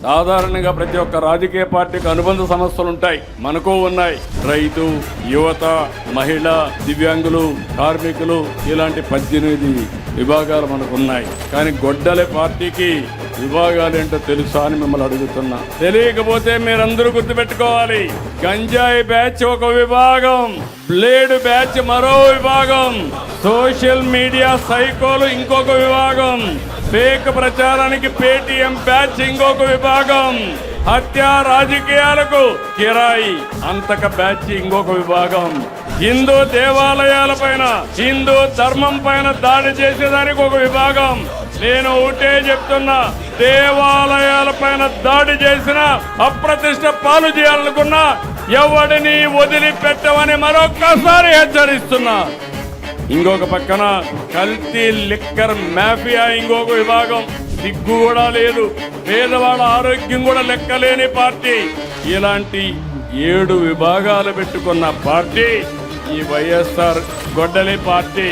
సాధారణంగా ప్రతి ఒక్క రాజకీయ పార్టీకి అనుబంధ సమస్యలు ఉంటాయి. మనకు ఉన్నాయి. రైతు, యువత, మహిళ, దివ్యాంగులు, కార్మికులు ఇలాంటి 18 విభాగాలు మనకు ఉన్నాయి. కానీ గొడ్డలి పార్టీకి విభాగాలు ఏంటో తెలుసా అని మిమ్మల్ని అడుగుతున్నా. తెలియకపోతే మీరందరూ గుర్తుపెట్టుకోవాలి. గంజాయి బ్యాచ్ ఒక విభాగం, బ్లేడ్ బ్యాచ్ మరో విభాగం, సోషల్ మీడియా సైకోలు ఇంకొక విభాగం, ఫేక్ ప్రచారానికి పేటీఎం బ్యాచ్ ఇంకొక విభాగం, హత్య రాజకీయాలకు కిరాయి అంతక బ్యాచ్ ఇంకొక విభాగం, హిందూ దేవాలయాల పైన, హిందూ ధర్మం పైన దాడి చేసేదానికి ఒక విభాగం. నేను ఒకటే చెప్తున్నా, దేవాలయాల పైన దాడి చేసిన, అప్రతిష్ట పాలు చేయాలనుకున్నా ఎవడిని వదిలిపెట్టమని మరొక్కసారి హెచ్చరిస్తున్నా. ఇంకొక పక్కన కల్తీ లిక్కర్ మాఫియా ఇంకొక విభాగం. సిగ్గు కూడా లేదు, పేదవాళ్ళ ఆరోగ్యం కూడా లెక్కలేని పార్టీ. ఇలాంటి 7 విభాగాలు పెట్టుకున్న పార్టీ ఈ వైఎస్ఆర్ గొడ్డలి పార్టీ.